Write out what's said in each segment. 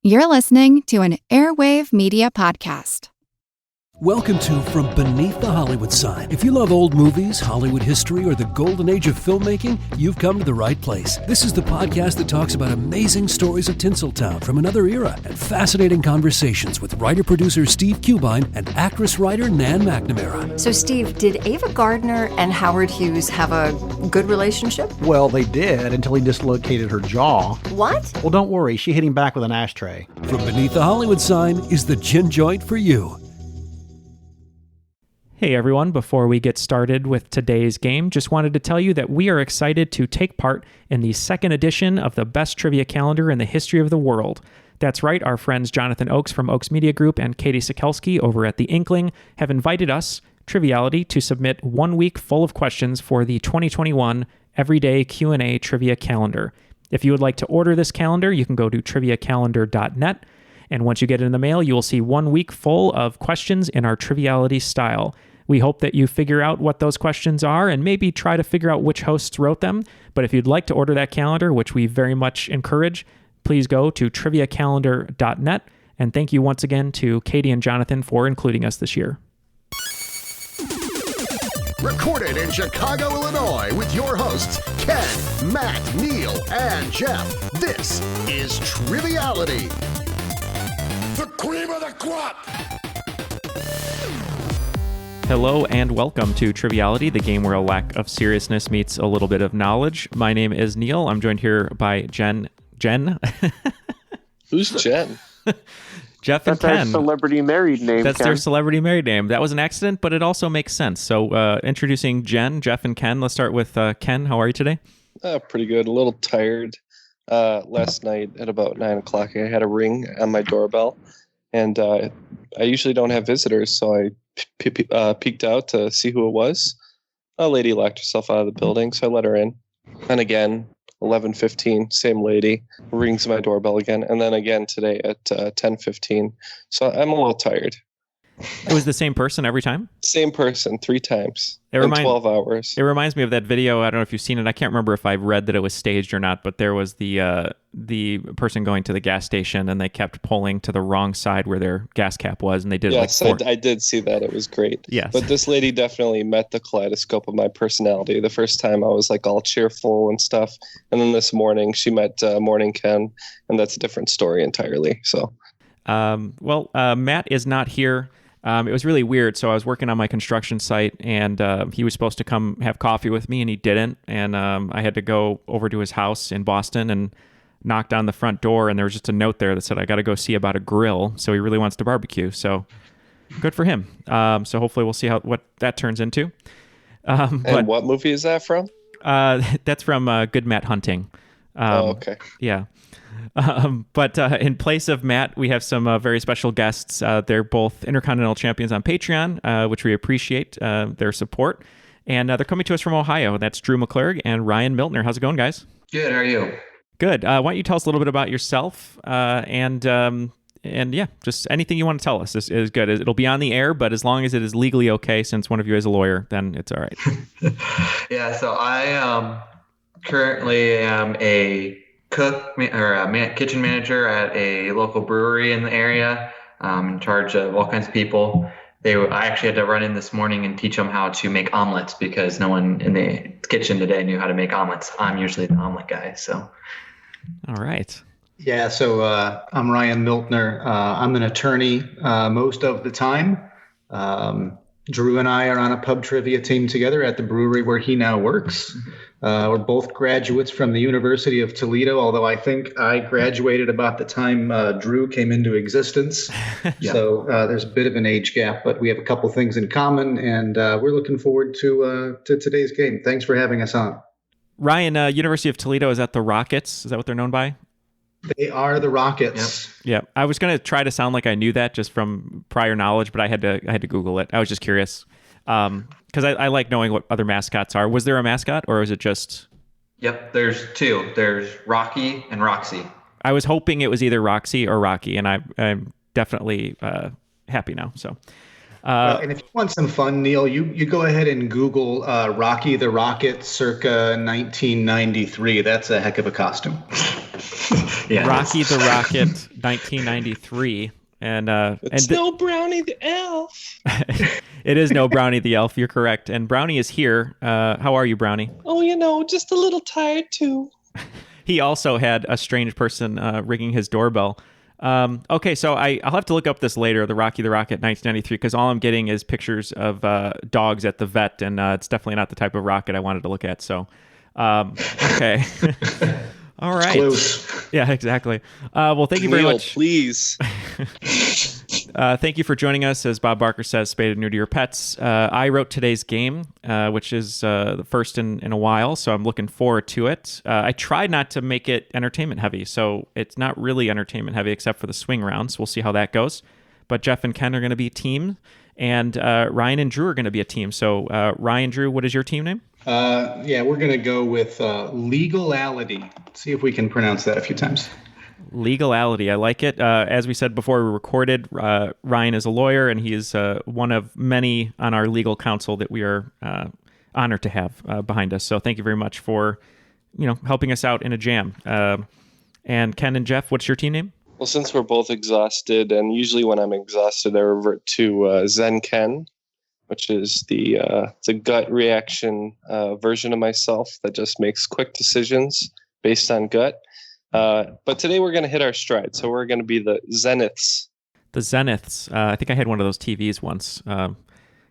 You're listening to an Airwave Media Podcast. Welcome to From Beneath the Hollywood Sign. If you love old movies, Hollywood history, or the golden age of filmmaking, you've come to the right place. This is the podcast that talks about amazing stories of Tinseltown from another era and fascinating conversations with writer-producer Steve Cubine and actress-writer Nan McNamara. So, Steve, did Ava Gardner and Howard Hughes have a good relationship? Well, they did until he dislocated her jaw. What? Well, don't worry. She hit him back with an ashtray. From Beneath the Hollywood Sign is the gin joint for you. Hey everyone, before we get started with today's game, just wanted to tell you that we are excited to take part in the second edition of the best trivia calendar in the history of the world. That's right, our friends Jonathan Oakes from Oakes Media Group and Katie Sikelski over at The Inkling have invited us, Triviality, to submit 1 week full of questions for the 2021 Everyday Q&A Trivia Calendar. If you would like to order this calendar, you can go to triviacalendar.net, and once you get it in the mail, you will see 1 week full of questions in our Triviality style. We hope that you figure out what those questions are and maybe try to figure out which hosts wrote them. But if you'd like to order that calendar, which we very much encourage, please go to triviacalendar.net. And thank you once again to Katie and Jonathan for including us this year. Recorded in Chicago, Illinois, with your hosts, Ken, Matt, Neal, and Jeff. This is Triviality. The cream of the crop! Hello and welcome to Triviality, the game where a lack of seriousness meets a little bit of knowledge. My name is Neal. I'm joined here by Jen? Who's Jen? Jeff and That's Ken. their celebrity married name. That's Ken. their celebrity married name. That was an accident, but it also makes sense. So introducing Jen, Jeff, and Ken. Let's start with Ken. How are you today? Pretty good. A little tired. Last night at about 9 o'clock, I had a ring on my doorbell. And I usually don't have visitors, so I peeked out to see who it was. A lady locked herself out of the building, so I let her in. And again, 11:15, same lady rings my doorbell again, and then again today at 10:15. So I'm a little tired. It was the same person every time? Same person 3 times in 12 hours. It reminds me of that video. I don't know if you've seen it. I can't remember if I read that it was staged or not, but there was the person going to the gas station and they kept pulling to the wrong side where their gas cap was, and they did yes, like 4. I did see that. It was great. Yes. But this lady definitely met the kaleidoscope of my personality. The first time I was like all cheerful and stuff. And then this morning she met Morning Ken, and that's a different story entirely. So, Matt is not here. It was really weird. So I was working on my construction site, and he was supposed to come have coffee with me, and he didn't. And I had to go over to his house in Boston and knocked on the front door, and there was just a note there that said, I got to go see about a grill. So he really wants to barbecue. So good for him. So hopefully we'll see what that turns into. And what movie is that from? That's from Good Matt Hunting. Okay. Yeah. But in place of Matt, we have some very special guests. They're both Intercontinental Champions on Patreon, which we appreciate their support. And they're coming to us from Ohio. That's Drew McClurg and Ryan Miltner. How's it going, guys? Good. How are you? Good. Why don't you tell us a little bit about yourself? And yeah, just anything you want to tell us is good. It'll be on the air, but as long as it is legally okay, since one of you is a lawyer, then it's all right. Yeah. So I currently am a cook or a kitchen manager at a local brewery in the area. In charge of all kinds of people. I actually had to run in this morning and teach them how to make omelets because no one in the kitchen today knew how to make omelets. I'm usually the omelet guy. So, all right. Yeah, so I'm Ryan Miltner. I'm an attorney most of the time. Drew and I are on a pub trivia team together at the brewery where he now works. We're both graduates from the University of Toledo, although I think I graduated about the time Drew came into existence. Yeah. So there's a bit of an age gap, but we have a couple things in common, and we're looking forward to today's game. Thanks for having us on. Ryan, University of Toledo, is that the Rockets? Is that what they're known by? They are the Rockets. Yep. I was going to try to sound like I knew that just from prior knowledge, but I had to Google it. I was just curious because I like knowing what other mascots are. Was there a mascot, or was it just? Yep. There's 2. There's Rocky and Roxy. I was hoping it was either Roxy or Rocky, and I'm definitely happy now. So. And if you want some fun, Neal, you go ahead and Google Rocky the Rocket circa 1993. That's a heck of a costume. Yeah, Rocky the Rocket, 1993. It's no Brownie the Elf. It is no Brownie the Elf. You're correct. And Brownie is here. How are you, Brownie? Oh, just a little tired too. He also had a strange person ringing his doorbell. Okay, so I'll have to look up this later, the Rocky the Rocket 1993, because all I'm getting is pictures of dogs at the vet, and it's definitely not the type of rocket I wanted to look at. So, okay. All right. Close. Yeah, exactly. Well, thank you very Neal, much. Please. Thank you for joining us. As Bob Barker says, spayed and new to your pets. I wrote today's game, which is the first in a while, so I'm looking forward to it. I tried not to make it entertainment heavy, so it's not really entertainment heavy except for the swing rounds. We'll see how that goes. But Jeff and Ken are going to be a team, and Ryan and Drew are going to be a team. So Ryan, Drew, what is your team name? We're going to go with Legality. See if we can pronounce that a few times. Legality. I like it. As we said before we recorded, Ryan is a lawyer, and he is one of many on our legal counsel that we are honored to have behind us. So thank you very much for helping us out in a jam. And Ken and Jeff, what's your team name? Well, since we're both exhausted, and usually when I'm exhausted, I revert to Zen Ken, which is the gut reaction version of myself that just makes quick decisions based on gut. But today we're going to hit our stride. So we're going to be the Zeniths. The Zeniths. I think I had one of those TVs once.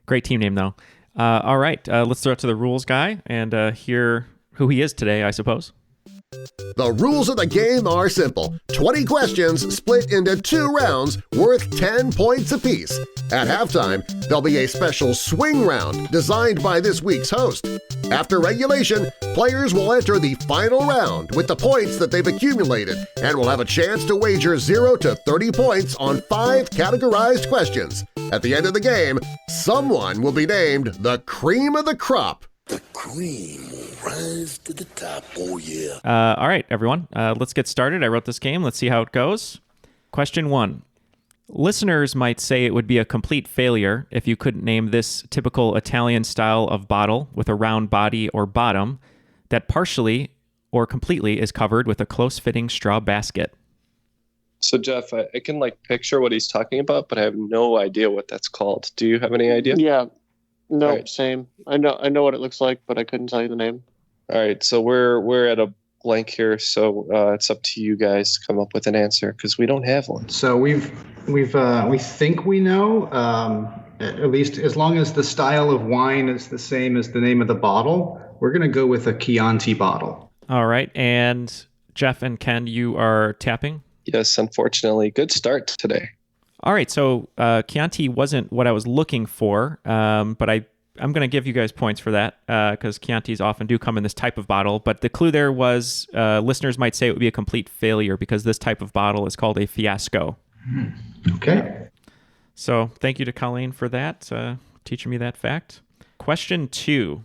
Great team name, though. All right. Let's throw it to the rules guy and hear who he is today, I suppose. The rules of the game are simple. 20 questions split into 2 rounds worth 10 points apiece. At halftime, there'll be a special swing round designed by this week's host. After regulation, players will enter the final round with the points that they've accumulated and will have a chance to wager 0 to 30 points on 5 categorized questions. At the end of the game, someone will be named the cream of the crop. The cream will rise to the top, oh yeah. All right, everyone, let's get started. I wrote this game. Let's see how it goes. Question 1. Listeners might say it would be a complete failure if you couldn't name this typical Italian style of bottle with a round body or bottom that partially or completely is covered with a close-fitting straw basket. So, Jeff, I can picture what he's talking about, but I have no idea what that's called. Do you have any idea? Yeah. No, Right. Same. I know what it looks like, but I couldn't tell you the name. All right, so we're at a blank here, so it's up to you guys to come up with an answer because we don't have one. So we think we know, at least as long as the style of wine is the same as the name of the bottle, we're going to go with a Chianti bottle. All right, and Jeff and Ken, you are tapping? Yes, unfortunately. Good start today. All right, so Chianti wasn't what I was looking for, but I'm going to give you guys points for that because Chiantis often do come in this type of bottle. But the clue there was listeners might say it would be a complete failure because this type of bottle is called a fiasco. Okay. So thank you to Colleen for that, teaching me that fact. Question 2.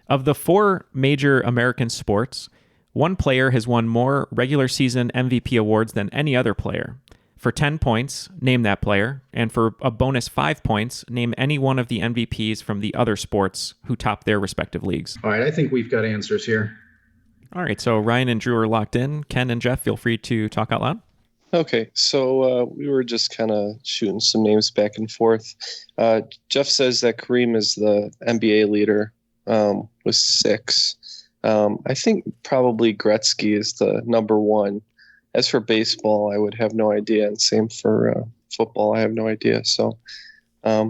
Of the 4 major American sports, one player has won more regular season MVP awards than any other player. For 10 points, name that player, and for a bonus 5 points, name any one of the MVPs from the other sports who top their respective leagues. All right, I think we've got answers here. All right, so Ryan and Drew are locked in. Ken and Jeff, feel free to talk out loud. Okay, so we were just kind of shooting some names back and forth. Jeff says that Kareem is the NBA leader with 6. I think probably Gretzky is the number 1. As for baseball, I would have no idea, and same for football. I have no idea. So I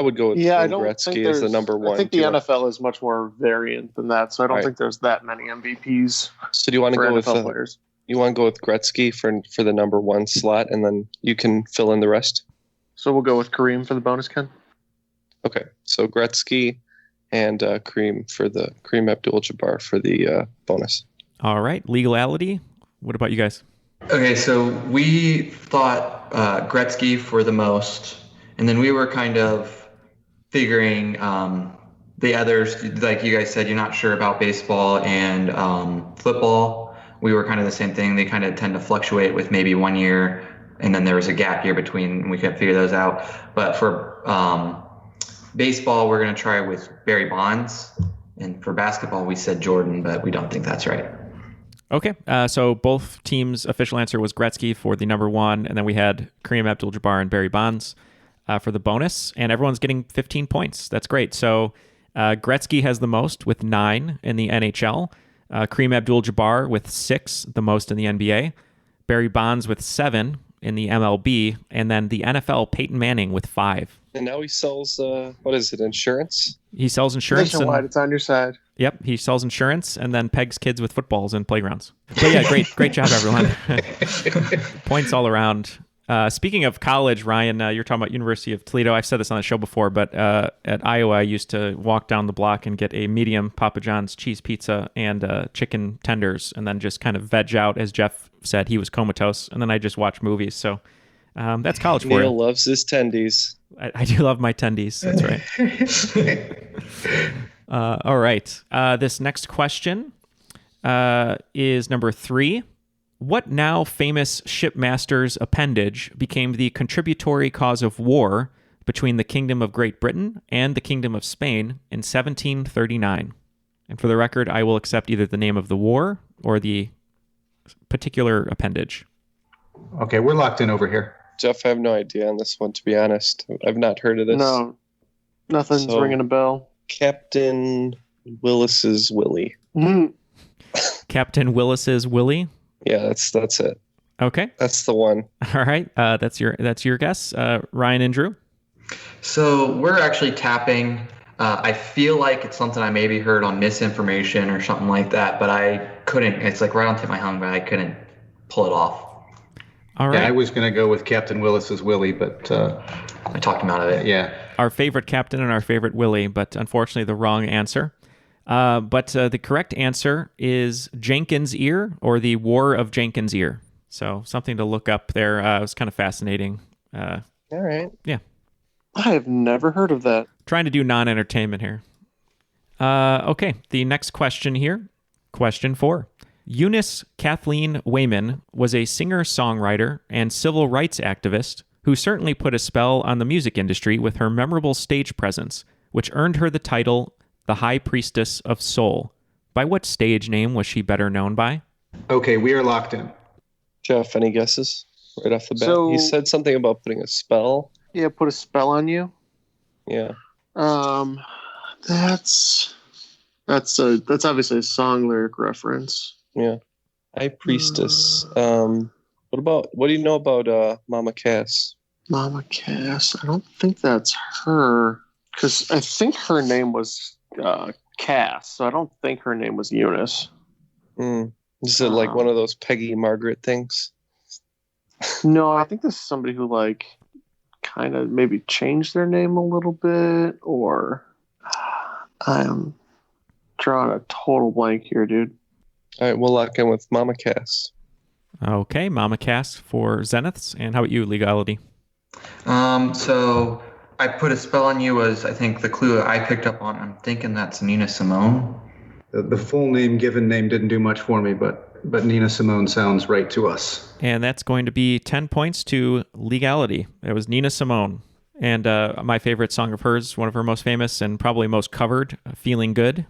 would go with Gretzky as the number 1. I think the NFL is much more variant than that, so I don't think there's that many MVPs. So do you want to go with NFL players? You want to go with Gretzky for the number 1 slot, and then you can fill in the rest? So we'll go with Kareem for the bonus, Ken. Okay, so Gretzky and Kareem Abdul-Jabbar for the bonus. All right, legality. What about you guys? Okay, so we thought Gretzky for the most, and then we were kind of figuring the others, like you guys said, you're not sure about baseball and football. We were kind of the same thing. They kind of tend to fluctuate with maybe 1 year, and then there was a gap year between, and we couldn't figure those out. But for baseball, we're going to try with Barry Bonds, and for basketball, we said Jordan, but we don't think that's right. Okay, so both teams' official answer was Gretzky for the number one, and then we had Kareem Abdul-Jabbar and Barry Bonds for the bonus, and everyone's getting 15 points. That's great. So Gretzky has the most with 9 in the NHL, Kareem Abdul-Jabbar with 6, the most in the NBA, Barry Bonds with 7 in the MLB, and then the NFL, Peyton Manning with 5. And now he sells, what is it, insurance? He sells insurance. Nationwide, it's on your side. Yep, he sells insurance and then pegs kids with footballs in playgrounds. But yeah, great job, everyone. Points all around. Speaking of college, Ryan, you're talking about University of Toledo. I've said this on the show before, but at Iowa, I used to walk down the block and get a medium Papa John's cheese pizza and chicken tenders, and then just kind of veg out. As Jeff said, he was comatose, and then I just watch movies. So that's college for you. Neal loves his tendies. I do love my tendies. That's right. All right. This next question is number 3. What now famous shipmaster's appendage became the contributory cause of war between the Kingdom of Great Britain and the Kingdom of Spain in 1739? And for the record, I will accept either the name of the war or the particular appendage. Okay, we're locked in over here. Jeff, I have no idea on this one, to be honest. I've not heard of this. No, nothing's ringing a bell. Captain Willis's Willie. Mm. Captain Willis's Willie? Yeah, that's it. Okay. That's the one. All right. That's your guess. Ryan and Drew? So we're actually tapping. I feel like it's something I maybe heard on Misinformation or something like that, but I couldn't. It's like right on the tip of my tongue, but I couldn't pull it off. All right. Yeah, I was going to go with Captain Willis's Willie, but I talked him out of it. Yeah. Our favorite captain and our favorite Willie, but unfortunately the wrong answer. But the correct answer is Jenkins' Ear, or the War of Jenkins' Ear. So something to look up there. It was kind of fascinating. All right. Yeah. I have never heard of that. Trying to do non-entertainment here. Okay, the next question here. Question 4. Eunice Kathleen Wayman was a singer-songwriter and civil rights activist who certainly put a spell on the music industry with her memorable stage presence, which earned her the title the High Priestess of Soul. By what stage name was she better known by? Okay, we are locked in. Jeff, any guesses right off the bat? So, he said something about putting a spell. Yeah, put a spell on you. Yeah. That's obviously a song lyric reference. Yeah. High Priestess. What do you know about Mama Cass? Mama Cass. I don't think that's her, because I think her name was Cass, so I don't think her name was Eunice. Is it like one of those Peggy Margaret things? No, I think this is somebody who like kind of maybe changed their name a little bit, or I'm drawing a total blank here, dude. All right, we'll lock in with Mama Cass. Okay, Mama Cass for Zeniths. And how about you, Legality? So I put a spell on you was, I think, the clue I picked up on. I'm thinking that's Nina Simone. The full name, given name, didn't do much for me, but Nina Simone sounds right to us. And that's going to be 10 points to Legality. It was Nina Simone. And my favorite song of hers, one of her most famous and probably most covered, Feeling Good.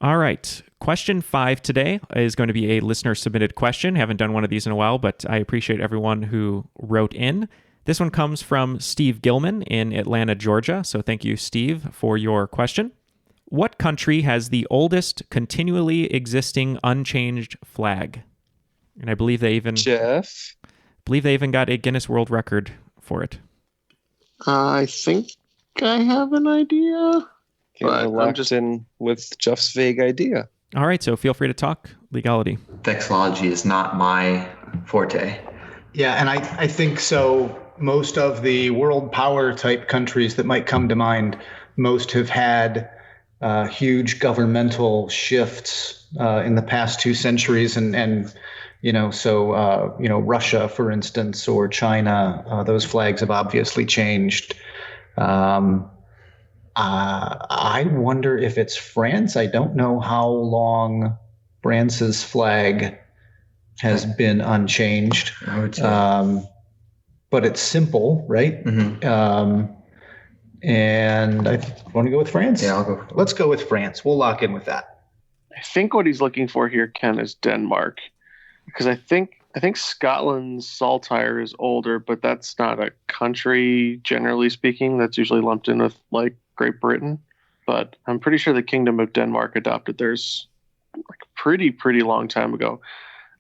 All right. Question 5 today is going to be a listener-submitted question. Haven't done one of these in a while, but I appreciate everyone who wrote in. This one comes from Steve Gilman in Atlanta, Georgia. So thank you, Steve, for your question. What country has the oldest continually existing unchanged flag? And I believe they even got a Guinness World Record for it. I think I have an idea. But I'm just in with Jeff's vague idea. All right, so feel free to talk. Legality. Vexillology is not my forte. Yeah, and I think so. Most of the world power type countries that might come to mind, most have had huge governmental shifts in the past 2 centuries, and Russia, for instance, or China, those flags have obviously changed. I wonder if it's France. I don't know how long France's flag has been unchanged. I would say. But it's simple, right? Mm-hmm. And I want to go with France. Yeah, I'll go. Let's go with France. We'll lock in with that. I think what he's looking for here, Ken, is Denmark, because I think Scotland's Saltire is older, but that's not a country, generally speaking. That's usually lumped in with like Great Britain. But I'm pretty sure the Kingdom of Denmark adopted theirs like pretty long time ago.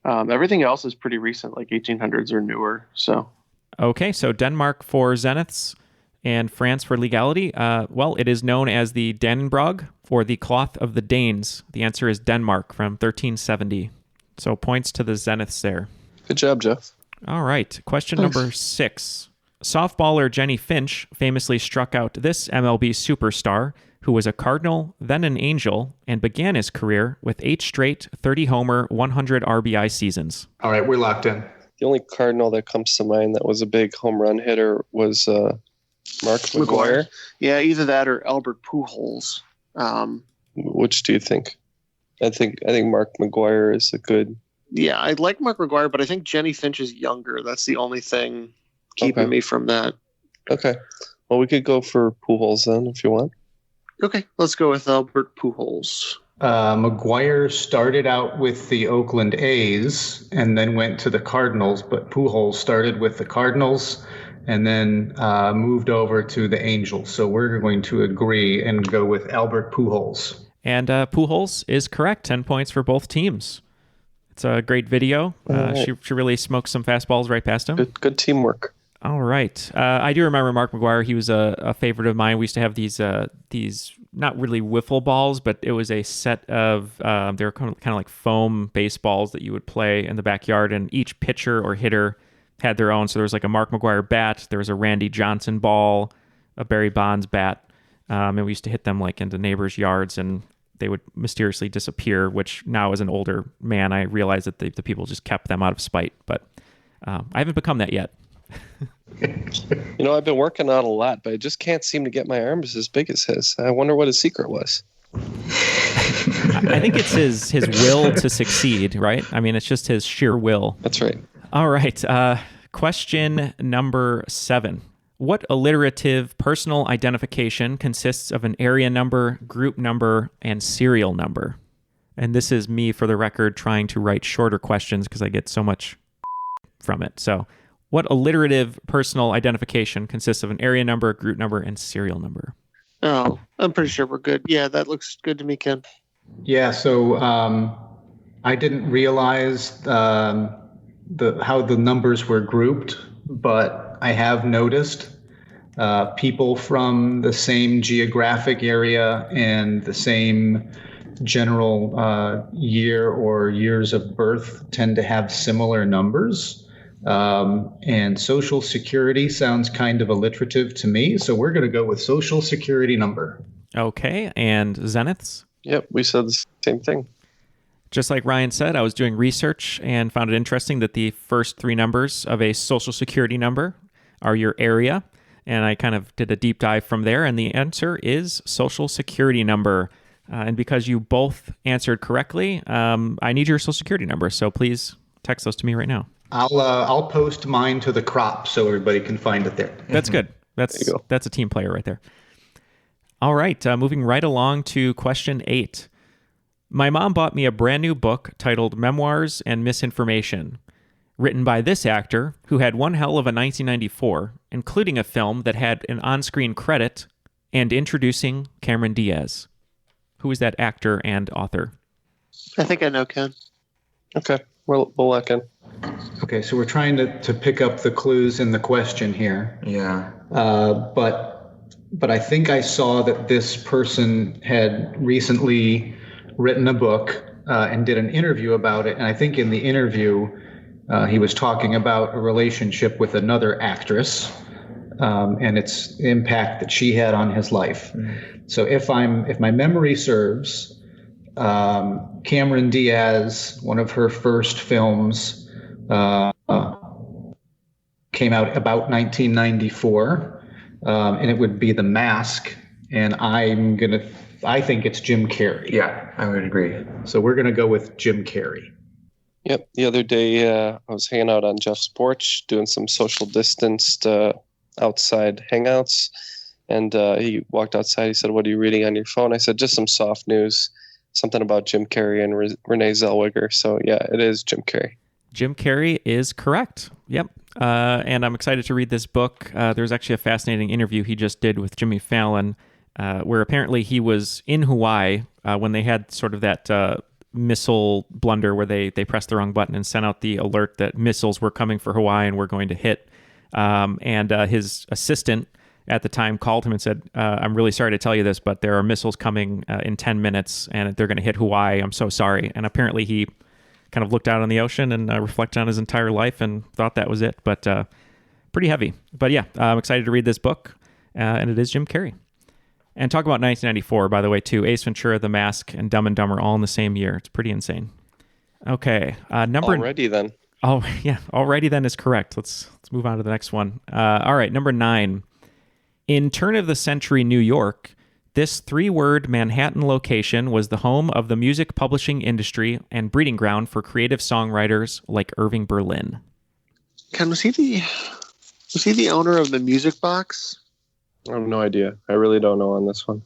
Everything else is pretty recent, like 1800s or newer. So Okay, so Denmark for Zeniths and France for legality. Well, it is known as the Dannebrog, or the Cloth of the Danes. The answer is Denmark from 1370. So points to the Zeniths there. Good job, Jeff. All right, question number 6. Softballer Jenny Finch famously struck out this MLB superstar, who was a Cardinal, then an Angel, and began his career with 8 straight 30-homer, 100 RBI seasons. All right, we're locked in. The only Cardinal that comes to mind that was a big home run hitter was Mark McGwire. Yeah, either that or Albert Pujols. Which do you think? I think Mark McGwire is a good... Yeah, I like Mark McGwire, but I think Jenny Finch is younger. That's the only thing keeping me from that. Okay. Well, we could go for Pujols then, if you want. Okay, let's go with Albert Pujols. McGwire started out with the Oakland A's and then went to the Cardinals, but Pujols started with the Cardinals and then moved over to the Angels. So we're going to agree and go with Albert Pujols. And Pujols is correct. 10 points for both teams. It's a great video. She really smoked some fastballs right past him. Good teamwork. All right. I do remember Mark McGwire. He was a favorite of mine. We used to have these not really wiffle balls, but it was a set of, they were kind of like foam baseballs that you would play in the backyard, and each pitcher or hitter had their own. So there was like a Mark McGwire bat, there was a Randy Johnson ball, a Barry Bonds bat, and we used to hit them like into neighbors' yards, and they would mysteriously disappear, which now as an older man, I realized that the people just kept them out of spite, but I haven't become that yet. I've been working out a lot, but I just can't seem to get my arms as big as his. I wonder what his secret was. I think it's his will to succeed, right? I mean, it's just his sheer will. That's right. All right. Question number 7. What alliterative personal identification consists of an area number, group number, and serial number? And this is me, for the record, trying to write shorter questions because I get so much from it. So, what alliterative personal identification consists of an area number, group number, and serial number? Oh, I'm pretty sure we're good. Yeah, that looks good to me, Ken. Yeah, so I didn't realize how the numbers were grouped, but I have noticed people from the same geographic area and the same general year or years of birth tend to have similar numbers. And Social Security sounds kind of alliterative to me, so we're going to go with Social Security number. Okay, and Zeniths? Yep, we said the same thing. Just like Ryan said, I was doing research and found it interesting that the first 3 numbers of a Social Security number are your area, and I kind of did a deep dive from there, and the answer is Social Security number. And because you both answered correctly, I need your Social Security number, so please text those to me right now. I'll post mine to the crop so everybody can find it there. That's good. That's a team player right there. All right, moving right along to question 8. My mom bought me a brand new book titled Memoirs and Misinformation, written by this actor who had one hell of a 1994, including a film that had an on-screen credit and introducing Cameron Diaz. Who is that actor and author? I think I know, Ken. Okay, we'll lock in. Okay, so we're trying to pick up the clues in the question here. Yeah. But I think I saw that this person had recently written a book and did an interview about it. And I think in the interview, he was talking about a relationship with another actress and its impact that she had on his life. Mm-hmm. So if my memory serves, Cameron Diaz, one of her first films, came out about 1994, and it would be The Mask, and I think it's Jim Carrey. Yeah, I would agree. So we're gonna go with Jim Carrey. Yep. The other day, I was hanging out on Jeff's porch doing some social distanced outside hangouts, and he walked outside. He said, "What are you reading on your phone?" I said, "Just some soft news." something about Jim Carrey and Renee Zellweger. So yeah, it is Jim Carrey. Jim Carrey is correct. Yep. And I'm excited to read this book. There's actually a fascinating interview he just did with Jimmy Fallon, where apparently he was in Hawaii when they had sort of that missile blunder where they pressed the wrong button and sent out the alert that missiles were coming for Hawaii and were going to hit. And his assistant at the time called him and said, I'm really sorry to tell you this, but there are missiles coming in 10 minutes and they're going to hit Hawaii. I'm so sorry. And apparently he kind of looked out on the ocean and reflected on his entire life and thought that was it, but pretty heavy. But yeah, I'm excited to read this book, and it is Jim Carrey. And talk about 1994, by the way, too. Ace Ventura, The Mask, and Dumb and Dumber all in the same year. It's pretty insane. Okay, Already then. Oh yeah, already then is correct. Let's move on to the next one. All right, number 9. In turn-of-the-century New York, this 3-word Manhattan location was the home of the music publishing industry and breeding ground for creative songwriters like Irving Berlin. Ken, was he the owner of the Music Box? I have no idea. I really don't know on this one.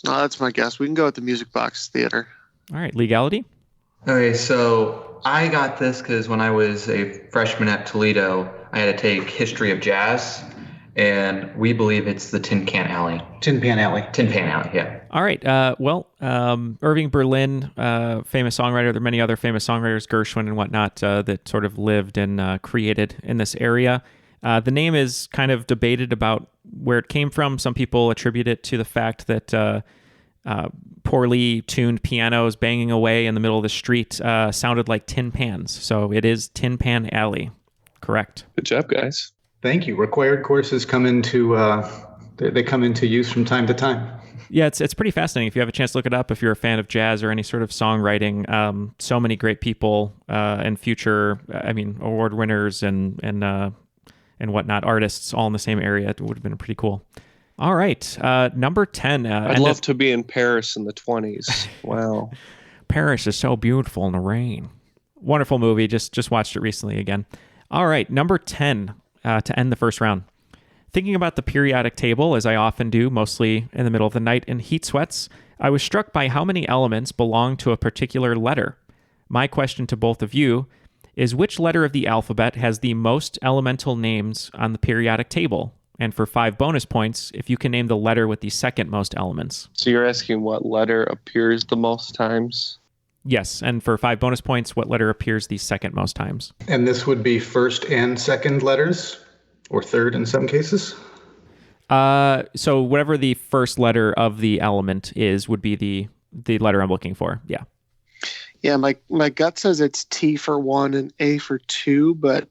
No, that's my guess. We can go with the Music Box Theater. All right, legality? Okay, so I got this because when I was a freshman at Toledo, I had to take history of jazz, and we believe it's the Tin Pan Alley. Tin Pan Alley, yeah. All right. Irving Berlin, famous songwriter. There are many other famous songwriters, Gershwin and whatnot, that sort of lived and created in this area. The name is kind of debated about where it came from. Some people attribute it to the fact that poorly tuned pianos banging away in the middle of the street sounded like tin pans. So it is Tin Pan Alley. Correct. Good job, guys. Thank you. Required courses come into they come into use from time to time. Yeah, it's pretty fascinating. If you have a chance to look it up, if you're a fan of jazz or any sort of songwriting, so many great people and future, award winners and whatnot, artists all in the same area. It would have been pretty cool. All right, number 10. I'd love to be in Paris in the 20s. Wow. Paris is so beautiful in the rain. Wonderful movie. Just watched it recently again. All right, number 10 to end the first round. Thinking about the periodic table, as I often do, mostly in the middle of the night in heat sweats, I was struck by how many elements belong to a particular letter. My question to both of you is, which letter of the alphabet has the most elemental names on the periodic table? And for 5 bonus points, if you can name the letter with the second most elements. So you're asking what letter appears the most times? Yes, and for 5 bonus points, what letter appears the second most times? And this would be first and second letters, or third in some cases? So whatever the first letter of the element is would be the letter I'm looking for. Yeah. Yeah, my gut says it's T for 1 and A for 2, but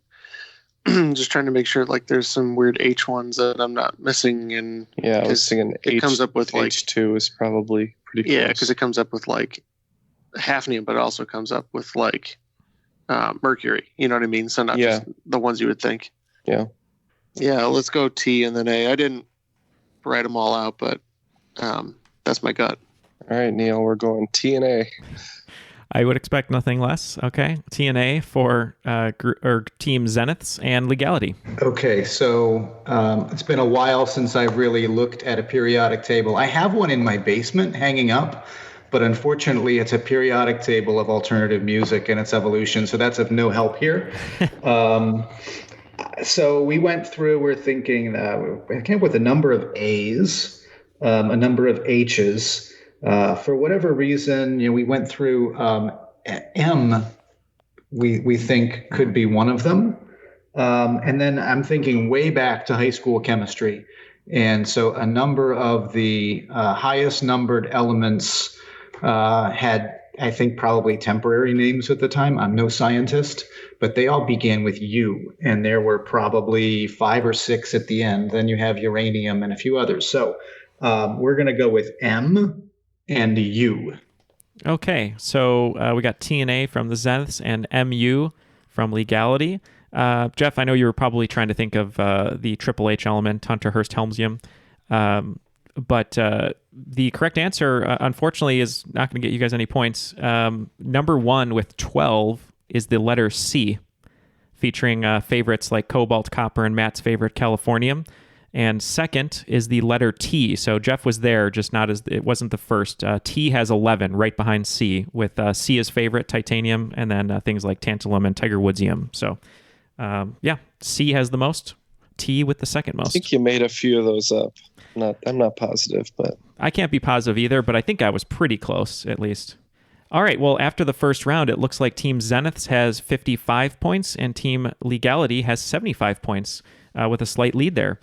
just trying to make sure like there's some weird H ones that I'm not missing. And yeah, I was thinking it comes up with like H2 is probably pretty close. Yeah, because it comes up with like hafnium, but it also comes up with like mercury. You know what I mean? So not just the ones you would think. Yeah. Yeah, let's go T and then A. I didn't write them all out, but that's my gut. All right, Neal, we're going T and A. I would expect nothing less. Okay. TNA for Team Zeniths and legality. Okay, so it's been a while since I've really looked at a periodic table. I have one in my basement hanging up, but unfortunately it's a periodic table of alternative music and its evolution, so that's of no help here. So we went through, we're thinking, I came up with a number of A's, a number of H's. For whatever reason, we went through M. We think could be one of them, and then I'm thinking way back to high school chemistry, and so a number of the highest numbered elements had, I think, probably temporary names at the time. I'm no scientist, but they all began with U, and there were probably 5 or 6 at the end. Then you have uranium and a few others. So we're going to go with M and U. Okay, so we got TNA from the Zeniths and MU from legality. Jeff, I know you were probably trying to think of the Triple H element, Hunter Hearst Helmsium, but the correct answer, unfortunately, is not going to get you guys any points. Number 1 with 12 is the letter C, featuring favorites like Cobalt, Copper, and Matt's favorite, Californium. And second is the letter T. So Jeff was there, just not as it wasn't the first. T has 11 right behind C, with C as favorite, titanium, and then things like tantalum and Tiger Woodsium. So C has the most, T with the second most. I think you made a few of those up. I'm not positive, but I can't be positive either, but I think I was pretty close at least. All right, well, after the first round, it looks like Team Zeniths has 55 points and Team Legality has 75 points with a slight lead there.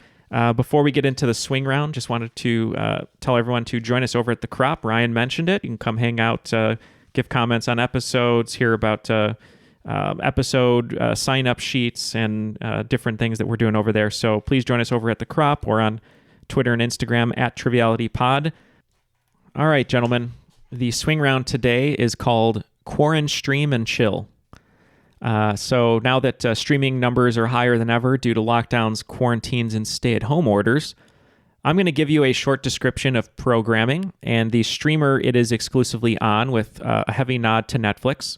Before we get into the swing round, just wanted to tell everyone to join us over at The Crop. Ryan mentioned it. You can come hang out, give comments on episodes, hear about episode sign-up sheets and different things that we're doing over there. So please join us over at The Crop or on Twitter and Instagram at TrivialityPod. All right, gentlemen. The swing round today is called Quarren Stream and Chill. So now that streaming numbers are higher than ever due to lockdowns, quarantines, and stay-at-home orders, I'm going to give you a short description of programming and the streamer it is exclusively on, with a heavy nod to Netflix,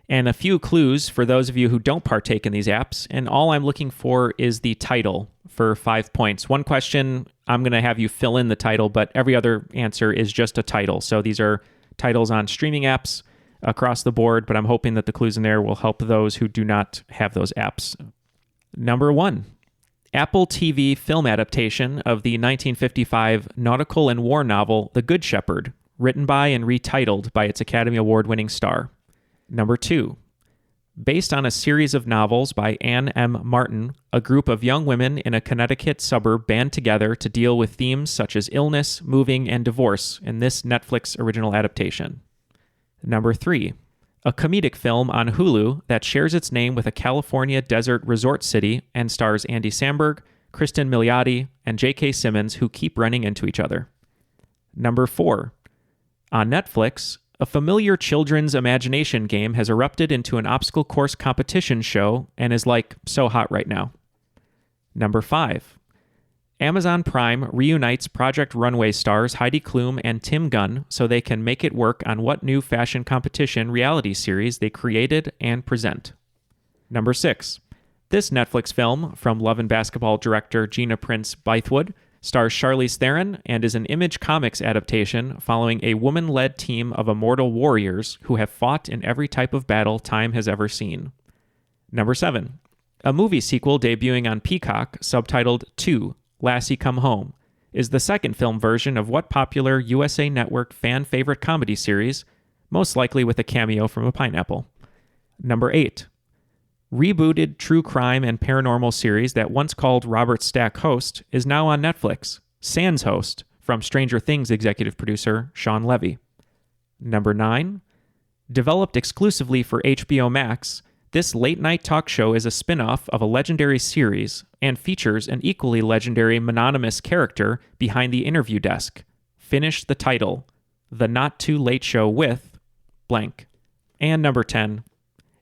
and a few clues for those of you who don't partake in these apps. And all I'm looking for is the title for 5 points. One question, I'm going to have you fill in the title, but every other answer is just a title. So these are titles on streaming apps across the board, but I'm hoping that the clues in there will help those who do not have those apps. Number 1, Apple TV film adaptation of the 1955 nautical and war novel The Good Shepherd, written by and retitled by its Academy Award-winning star. Number 2, based on a series of novels by Anne M. Martin, a group of young women in a Connecticut suburb band together to deal with themes such as illness, moving, and divorce in this Netflix original adaptation. Number 3, a comedic film on Hulu that shares its name with a California desert resort city and stars Andy Samberg, Kristen Milioti, and J.K. Simmons, who keep running into each other. Number 4, on Netflix, a familiar children's imagination game has erupted into an obstacle course competition show and is like so hot right now. Number 5, Amazon Prime reunites Project Runway stars Heidi Klum and Tim Gunn so they can make it work on what new fashion competition reality series they created and present. Number 6, this Netflix film from Love and Basketball director Gina Prince Bythewood stars Charlize Theron and is an Image Comics adaptation following a woman-led team of immortal warriors who have fought in every type of battle time has ever seen. Number 7, a movie sequel debuting on Peacock subtitled 2, Lassie Come Home, is the second film version of what popular USA Network fan-favorite comedy series, most likely with a cameo from a pineapple. Number 8, rebooted true crime and paranormal series that once called Robert Stack host is now on Netflix, Sans host, from Stranger Things executive producer Sean Levy. Number 9, developed exclusively for HBO Max, this late-night talk show is a spin-off of a legendary series and features an equally legendary mononymous character behind the interview desk. Finish the title, The Not Too Late Show with blank. And number 10,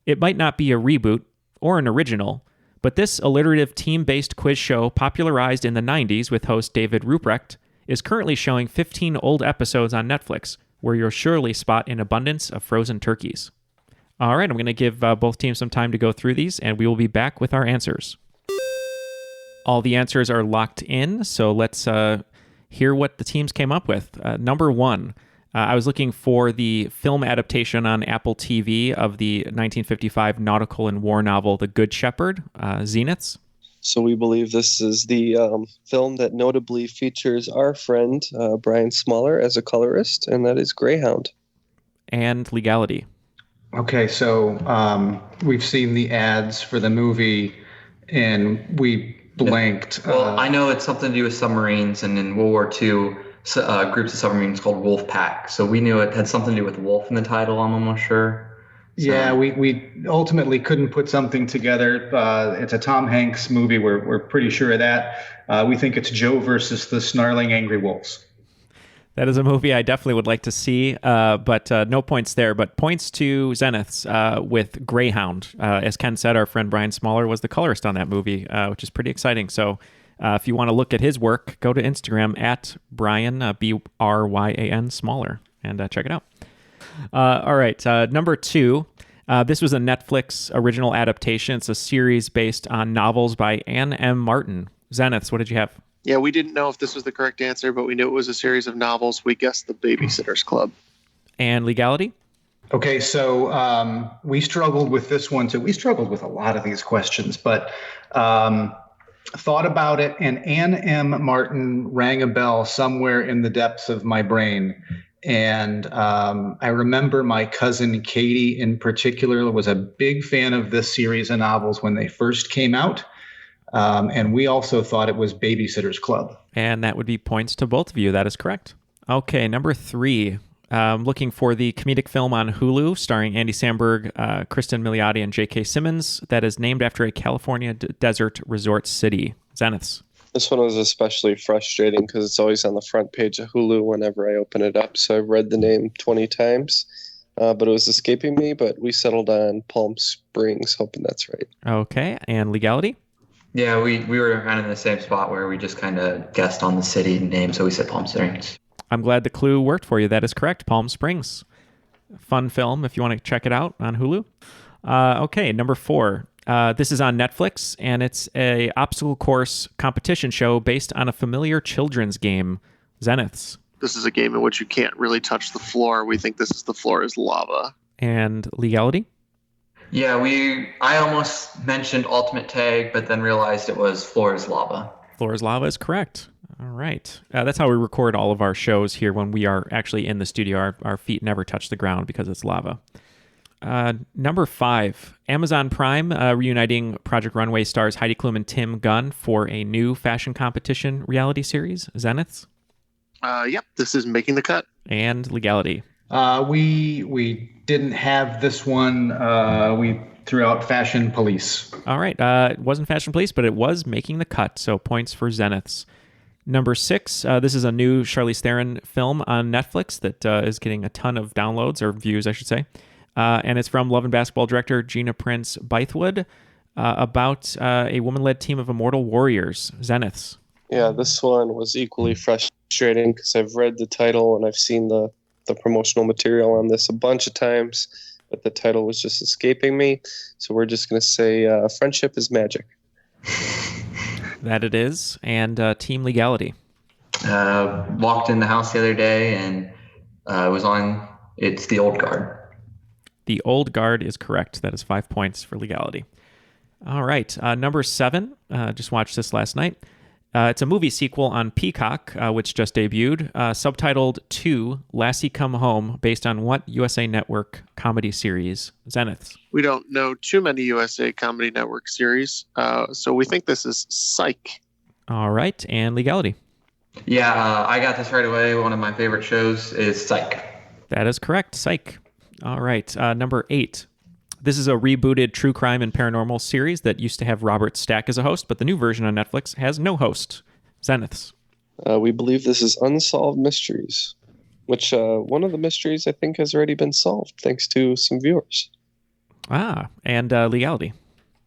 it might not be a reboot or an original, but this alliterative team-based quiz show popularized in the 90s with host David Ruprecht is currently showing 15 old episodes on Netflix, where you'll surely spot an abundance of frozen turkeys. All right, I'm going to give both teams some time to go through these, and we will be back with our answers. All the answers are locked in, so let's hear what the teams came up with. Number 1, I was looking for the film adaptation on Apple TV of the 1955 nautical and war novel The Good Shepherd, Zeniths. So we believe this is the film that notably features our friend Brian Smaller as a colorist, and that is Greyhound. And Legality. Okay, so we've seen the ads for the movie, and we blanked. Well, I know it's something to do with submarines, and in World War II, groups of submarines called Wolf Pack. So we knew it had something to do with wolf in the title, I'm almost sure. So. Yeah, we ultimately couldn't put something together. It's a Tom Hanks movie. We're pretty sure of that. We think it's Joe versus the Snarling Angry Wolves. That is a movie I definitely would like to see, but no points there. But points to Zeniths with Greyhound. As Ken said, our friend Brian Smaller was the colorist on that movie, which is pretty exciting. So if you want to look at his work, go to Instagram at Brian, Bryan Smaller, and check it out. All right, number 2. This was a Netflix original adaptation. It's a series based on novels by Anne M. Martin. Zeniths, what did you have? Yeah, we didn't know if this was the correct answer, but we knew it was a series of novels. We guessed The Babysitter's Club. And legality? Okay, so we struggled with this one too. We struggled with a lot of these questions, but thought about it, and Ann M. Martin rang a bell somewhere in the depths of my brain. And I remember my cousin Katie in particular was a big fan of this series of novels when they first came out. And we also thought it was Babysitter's Club. And that would be points to both of you. That is correct. Okay, number 3. Looking for the comedic film on Hulu starring Andy Samberg, Kristen Milioti, and J.K. Simmons that is named after a California desert resort city. Zeniths. This one was especially frustrating because it's always on the front page of Hulu whenever I open it up. So I've read the name 20 times, but it was escaping me. But we settled on Palm Springs, hoping that's right. Okay, and legality? Yeah, we were kind of in the same spot where we just kind of guessed on the city name, so we said Palm Springs. I'm glad the clue worked for you. That is correct, Palm Springs. Fun film if you want to check it out on Hulu. Okay, number 4. This is on Netflix, and it's a obstacle course competition show based on a familiar children's game, Zeniths. This is a game in which you can't really touch the floor. We think the floor is lava. And legality? Yeah, I almost mentioned Ultimate Tag, but then realized it was Floor is Lava. Floor is Lava is correct. All right. That's how we record all of our shows here when we are actually in the studio. Our feet never touch the ground because it's lava. Number 5, Amazon Prime reuniting Project Runway stars Heidi Klum and Tim Gunn for a new fashion competition reality series, Zeniths. Yep, this is making the cut. And legality. We didn't have this one. We threw out Fashion Police. All right. It wasn't Fashion Police, but it was making the cut, so points for Zeniths. Number 6, this is a new Charlize Theron film on Netflix that is getting a ton of downloads, or views, I should say. And it's from Love and Basketball director Gina Prince Bythewood about a woman-led team of immortal warriors, Zeniths. Yeah, this one was equally frustrating because I've read the title and I've seen the promotional material on this a bunch of times, but the title was just escaping me. So we're just going to say Friendship is Magic. That it is. And team legality. Walked in the house the other day and it's The Old Guard. The Old Guard is correct. That is 5 points for legality. All right. Number 7. Just watched this last night. It's a movie sequel on Peacock, which just debuted, subtitled 2, Lassie Come Home, based on what USA Network comedy series? Zeniths. We don't know too many USA Comedy Network series, so we think this is Psych. All right. And legality. Yeah, I got this right away. One of my favorite shows is Psych. That is correct. Psych. All right. Number 8. This is a rebooted true crime and paranormal series that used to have Robert Stack as a host, but the new version on Netflix has no host. Zeniths. We believe this is Unsolved Mysteries, which one of the mysteries I think has already been solved thanks to some viewers. And legality.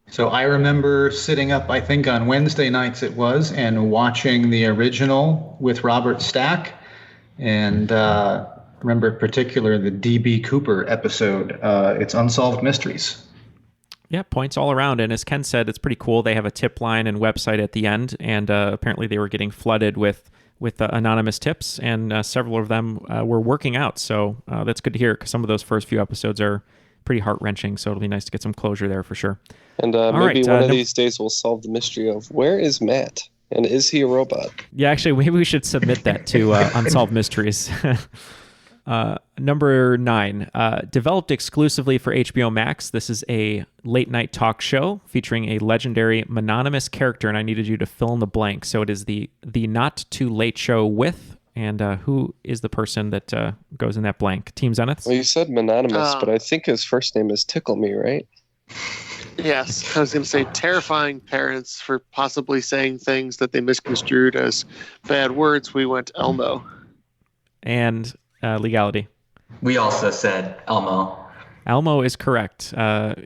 So I remember sitting up, I think on Wednesday nights it was, and watching the original with Robert Stack, and remember in particular the D.B. Cooper episode. It's Unsolved Mysteries. Yeah, points all around. And as Ken said, it's pretty cool. They have a tip line and website at the end, and apparently they were getting flooded with anonymous tips, and several of them were working out. So that's good to hear, because some of those first few episodes are pretty heart-wrenching, so it'll be nice to get some closure there for sure. And maybe one of these days we'll solve the mystery of where is Matt, and is he a robot? Yeah, actually, maybe we should submit that to Unsolved Mysteries. Number 9, developed exclusively for HBO Max. This is a late-night talk show featuring a legendary mononymous character, and I needed you to fill in the blank. So it is the Not Too Late Show with, and who is the person that goes in that blank? Team Zenith? Well, you said mononymous, but I think his first name is Tickle Me, right? Yes, I was going to say terrifying parents for possibly saying things that they misconstrued as bad words. We went Elmo. And legality. We also said Elmo. Elmo is correct.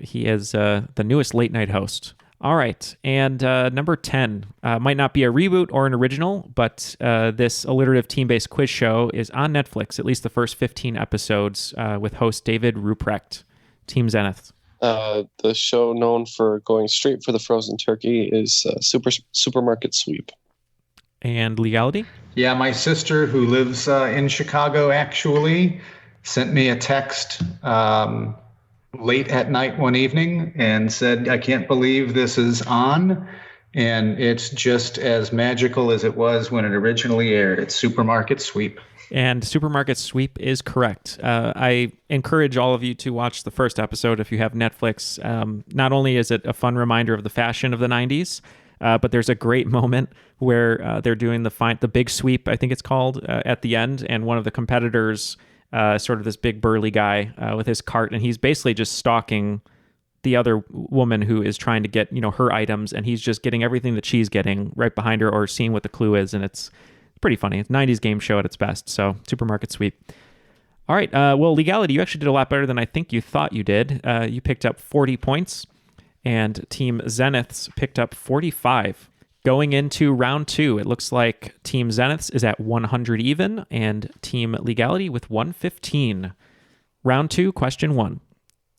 He is the newest late night host. All right. And number 10 might not be a reboot or an original, but this alliterative team-based quiz show is on Netflix, at least the first 15 episodes, with host David Ruprecht. Team Zenith. The show known for going straight for the frozen turkey is Supermarket Sweep. And legality? Yeah, my sister, who lives in Chicago, actually sent me a text late at night one evening and said, I can't believe this is on. And it's just as magical as it was when it originally aired. It's Supermarket Sweep. And Supermarket Sweep is correct. I encourage all of you to watch the first episode if you have Netflix. Not only is it a fun reminder of the fashion of the 90s, but there's a great moment where they're doing the big sweep, I think it's called, at the end, and one of the competitors, sort of this big burly guy with his cart, and he's basically just stalking the other woman who is trying to get, her items, and he's just getting everything that she's getting right behind her or seeing what the clue is, and it's pretty funny. It's a 90s game show at its best, so Supermarket Sweep. All right, well, legality, you actually did a lot better than I think you thought you did. You picked up 40 points. And Team Zeniths picked up 45. Going into round 2, it looks like Team Zeniths is at 100 even, and Team Legality with 115. Round 2, question 1.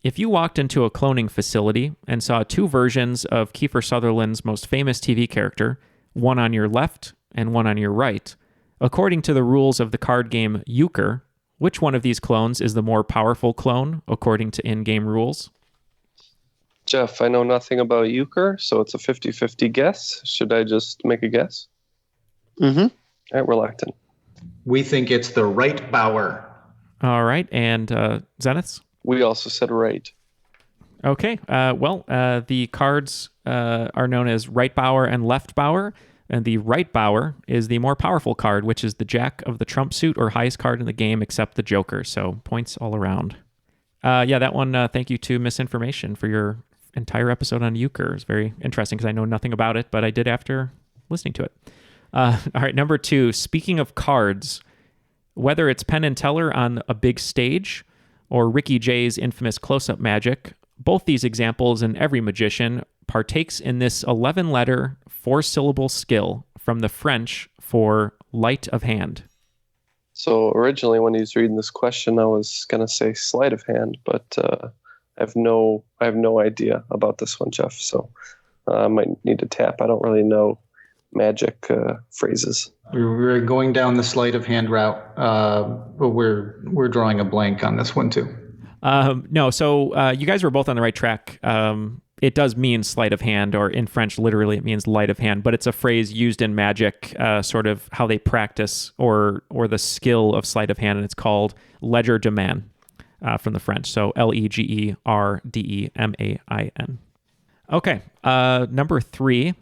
If you walked into a cloning facility and saw 2 versions of Kiefer Sutherland's most famous TV character, one on your left and one on your right, according to the rules of the card game Euchre, which one of these clones is the more powerful clone, according to in-game rules? Jeff, I know nothing about Euchre, so it's a 50-50 guess. Should I just make a guess? Mm-hmm. All right, we're locked in. We think it's the right Bauer. All right, and Zeniths? We also said right. Okay, the cards are known as right Bauer and left Bauer, and the right Bauer is the more powerful card, which is the jack of the trump suit or highest card in the game except the Joker, so points all around. That one, thank you to Misinformation for your entire episode on Euchre. It's very interesting because I know nothing about it, but I did after listening to it. All right, number 2, speaking of cards, whether it's Penn and Teller on a big stage or Ricky Jay's infamous close-up magic, both these examples and every magician partakes in this 11-letter, 4-syllable skill from the French for light of hand. So originally when he was reading this question, I was going to say sleight of hand, but I have no idea about this one, Jeff. So I might need to tap. I don't really know magic phrases. We're going down the sleight of hand route, but we're drawing a blank on this one too. No, so you guys were both on the right track. It does mean sleight of hand, or in French, literally, it means light of hand, but it's a phrase used in magic, sort of how they practice or the skill of sleight of hand, and it's called legerdemain from the French. So Legerdemain. Okay, number 3,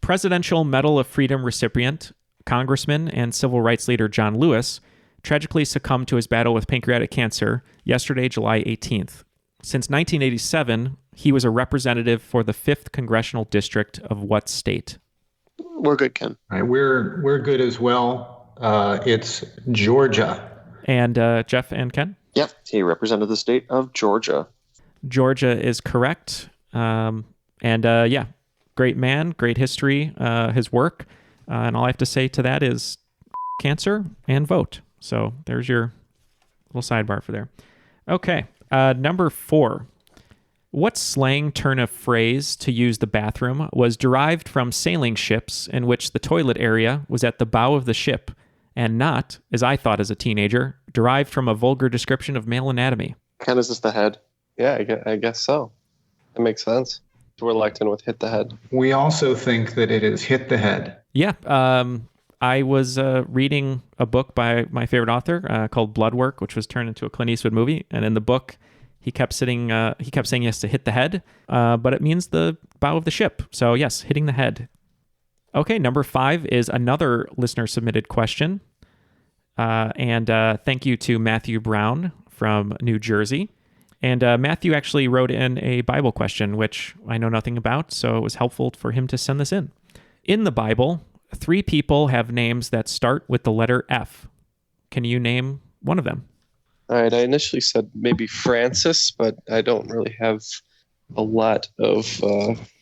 Presidential Medal of Freedom recipient, Congressman and civil rights leader John Lewis tragically succumbed to his battle with pancreatic cancer yesterday, July 18th. Since 1987, he was a representative for the 5th Congressional District of what state? We're good, Ken. All right, we're good as well. It's Georgia. And Jeff and Ken? Yep, he represented the state of Georgia. Georgia is correct. Great man, great history, his work. And all I have to say to that is cancer and vote. So there's your little sidebar for there. Okay, number 4. What slang turn of phrase to use the bathroom was derived from sailing ships in which the toilet area was at the bow of the ship and not, as I thought as a teenager, derived from a vulgar description of male anatomy? Ken, is this the head? Yeah, I guess so. That makes sense. We're locked in with hit the head. We also think that it is hit the head. Yeah, I was reading a book by my favorite author called Bloodwork, which was turned into a Clint Eastwood movie. And in the book, he kept saying he has to hit the head, but it means the bow of the ship. So yes, hitting the head. Okay, number 5 is another listener-submitted question. Thank you to Matthew Brown from New Jersey. And Matthew actually wrote in a Bible question, which I know nothing about, so it was helpful for him to send this in. In the Bible, 3 people have names that start with the letter F. Can you name one of them? All right, I initially said maybe Francis, but I don't really have a lot of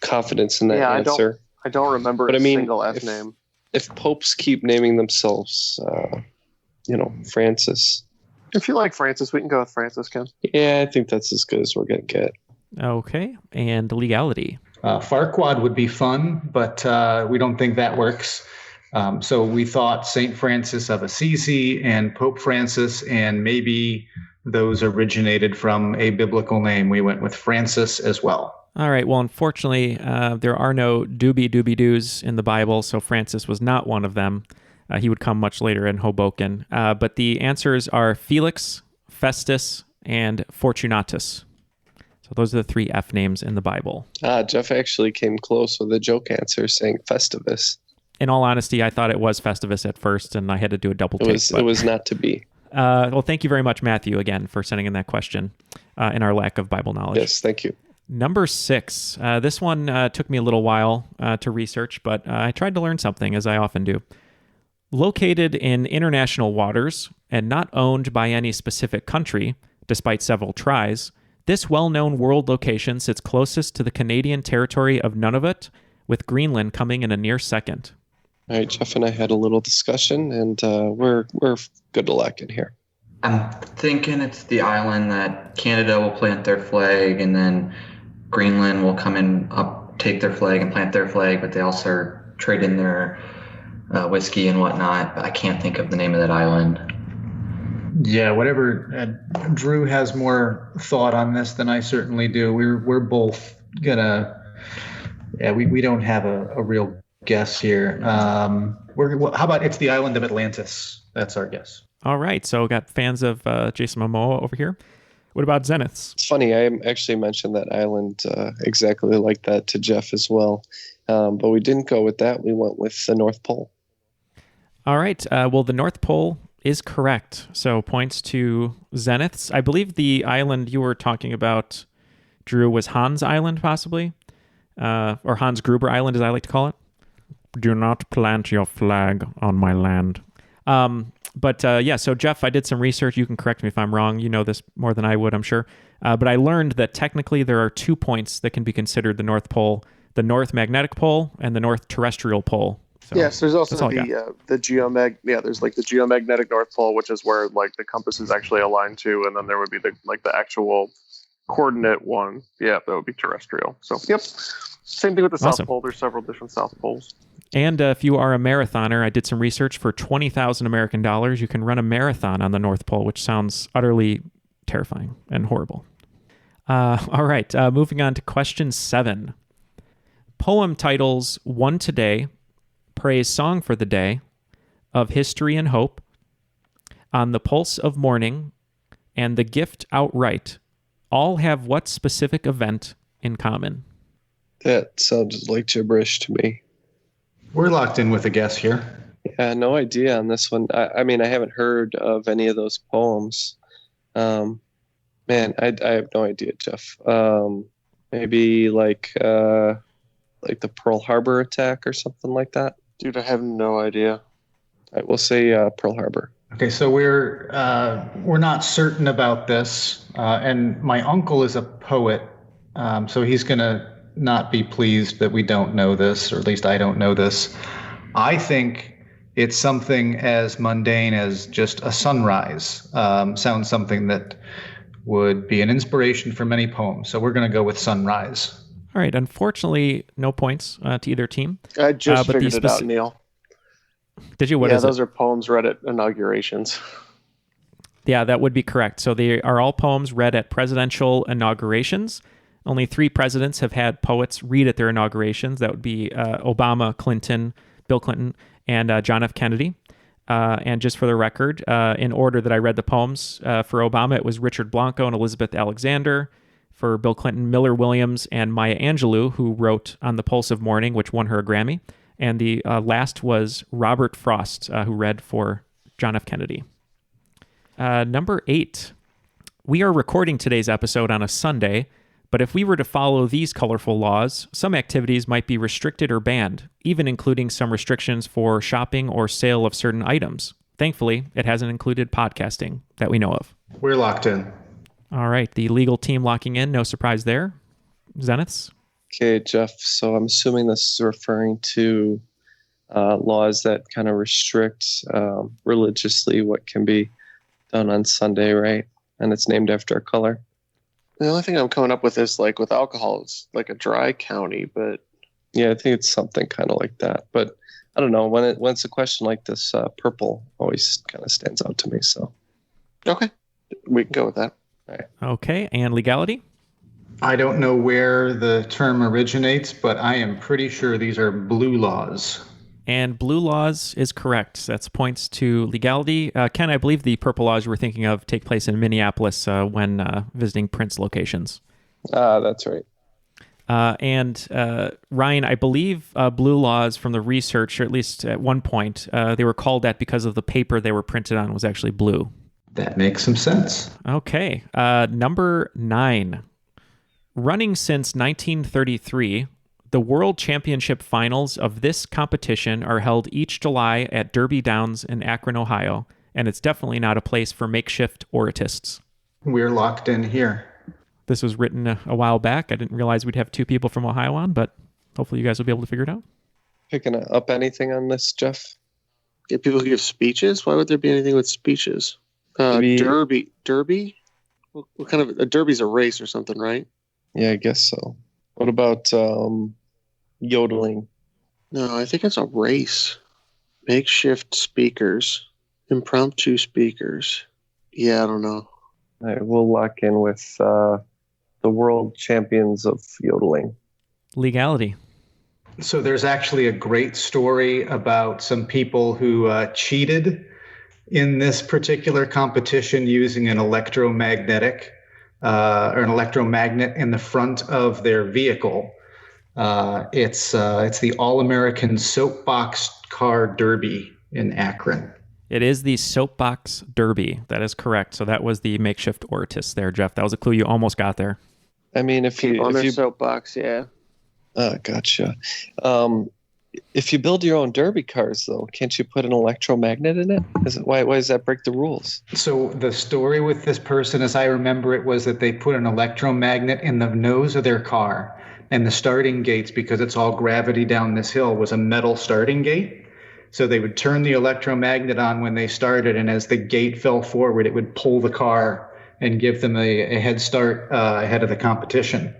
confidence in that answer. I don't remember a single F name. If popes keep naming themselves, Francis. If you like Francis, we can go with Francis, Ken. Yeah, I think that's as good as we're going to get. Okay, and legality. Farquaad would be fun, but we don't think that works. So we thought St. Francis of Assisi and Pope Francis, and maybe those originated from a biblical name. We went with Francis as well. All right. Well, unfortunately, there are no doobie-doobie-doos in the Bible, so Francis was not one of them. He would come much later in Hoboken. But the answers are Felix, Festus, and Fortunatus. So those are the 3 F names in the Bible. Jeff actually came close with a joke answer saying Festivus. In all honesty, I thought it was Festivus at first, and I had to do a double take. It was not to be. Well, thank you very much, Matthew, again, for sending in that question in our lack of Bible knowledge. Yes, thank you. Number 6. This one took me a little while to research, but I tried to learn something, as I often do. Located in international waters and not owned by any specific country, despite several tries, this well-known world location sits closest to the Canadian territory of Nunavut, with Greenland coming in a near second. All right, Jeff and I had a little discussion, and we're good to lock in here. I'm thinking it's the island that Canada will plant their flag, and then Greenland will come in, take their flag and plant their flag, but they also trade in their whiskey and whatnot. But I can't think of the name of that island. Yeah, whatever. Drew has more thought on this than I certainly do. We're both gonna. Yeah, we don't have a real guess here. How about it's the island of Atlantis? That's our guess. All right, so got fans of Jason Momoa over here. What about Zeniths? It's funny, I actually mentioned that island exactly like that to Jeff as well. But we didn't go with that. We went with the North Pole. All right, well, the North Pole is correct. So points to Zeniths. I believe the island you were talking about, Drew, was Hans Island, possibly? Or Hans Gruber Island, as I like to call it. Do not plant your flag on my land. Yeah, so Jeff, I did some research. You can correct me if I'm wrong. You know this more than I would, I'm sure. But I learned that technically there are 2 points that can be considered the North Pole, the North Magnetic Pole and the North Terrestrial Pole. So yes, there's also the there's like the geomagnetic North Pole, which is where like the compass is actually aligned to, and then there would be the actual coordinate one. Yeah, that would be terrestrial. So yep. Same thing with the South Pole. There's several different South Poles. And if you are a marathoner, I did some research for $20,000 American dollars. You can run a marathon on the North Pole, which sounds utterly terrifying and horrible. All right, moving on to question 7. Poem titles One Today, Praise Song for the Day, Of History and Hope, On the Pulse of Morning, and The Gift Outright all have what specific event in common? That sounds like gibberish to me. We're locked in with a guess here. Yeah, no idea on this one. I mean, I haven't heard of any of those poems. Man, I have no idea, Jeff. Maybe like the Pearl Harbor attack or something like that. Dude, I have no idea. All right, we'll say Pearl Harbor. Okay, so we're not certain about this, and my uncle is a poet, so he's gonna not be pleased that we don't know this, or at least I don't know this. I think it's something as mundane as just a sunrise. Sounds something that would be an inspiration for many poems. So we're going to go with sunrise. All right. Unfortunately, no points to either team. I just figured it out, Neal. Did you? What is those it? are poems read at inaugurations. Yeah, that would be correct. So they are all poems read at presidential inaugurations. Only 3 presidents have had poets read at their inaugurations. That would be Obama, Clinton, Bill Clinton, and John F. Kennedy. And just for the record, in order that I read the poems, for Obama, it was Richard Blanco and Elizabeth Alexander. For Bill Clinton, Miller Williams and Maya Angelou, who wrote On the Pulse of Morning, which won her a Grammy. And the last was Robert Frost, who read for John F. Kennedy. Number 8. We are recording today's episode on a Sunday, but if we were to follow these colorful laws, some activities might be restricted or banned, even including some restrictions for shopping or sale of certain items. Thankfully, it hasn't included podcasting that we know of. We're locked in. All right, the legal team locking in. No surprise there. Zeniths? Okay, Jeff, so I'm assuming this is referring to laws that kind of restrict religiously what can be done on Sunday, right? And it's named after a color. The only thing I'm coming up with is like with alcohol, it's like a dry county, but yeah, I think it's something kind of like that. But I don't know, when it's a question like this, purple always kind of stands out to me. So Okay, we can go with that. all right. Okay, and legality? I don't know where the term originates, but I am pretty sure these are blue laws. And blue laws is correct. That's points to legality. Ken, I believe the purple laws you were thinking of take place in Minneapolis when visiting Prince locations. That's right. And Ryan, I believe blue laws from the research, or at least at one point, they were called that because of the paper they were printed on was actually blue. That makes some sense. Okay. Number 9. Running since 1933, the World Championship finals of this competition are held each July at Derby Downs in Akron, Ohio, and it's definitely not a place for makeshift oratists. We're locked in here. This was written a while back. I didn't realize we'd have 2 people from Ohio on, but hopefully you guys will be able to figure it out. Picking up anything on this, Jeff? Yeah, people who give speeches? Why would there be anything with speeches? Derby? What kind of a derby's a race or something, right? Yeah, I guess so. What about yodeling? No, I think it's a race. Makeshift speakers, impromptu speakers. Yeah, I don't know. All right, we'll lock in with the world champions of yodeling. Legality. So there's actually a great story about some people who cheated in this particular competition using an electromagnetic or an electromagnet in the front of their vehicle. It's the All-American Soapbox Car Derby in Akron. It is the Soapbox Derby. That is correct. So that was the makeshift oratists there, Jeff. That was a clue you almost got there. I mean, if you on their soapbox, yeah. Gotcha. If you build your own derby cars, though, can't you put an electromagnet in it? Why does that break the rules? So the story with this person, as I remember it, was that they put an electromagnet in the nose of their car, and the starting gates, because it's all gravity down this hill, was a metal starting gate. So they would turn the electromagnet on when they started, and as the gate fell forward, it would pull the car and give them a head start ahead of the competition.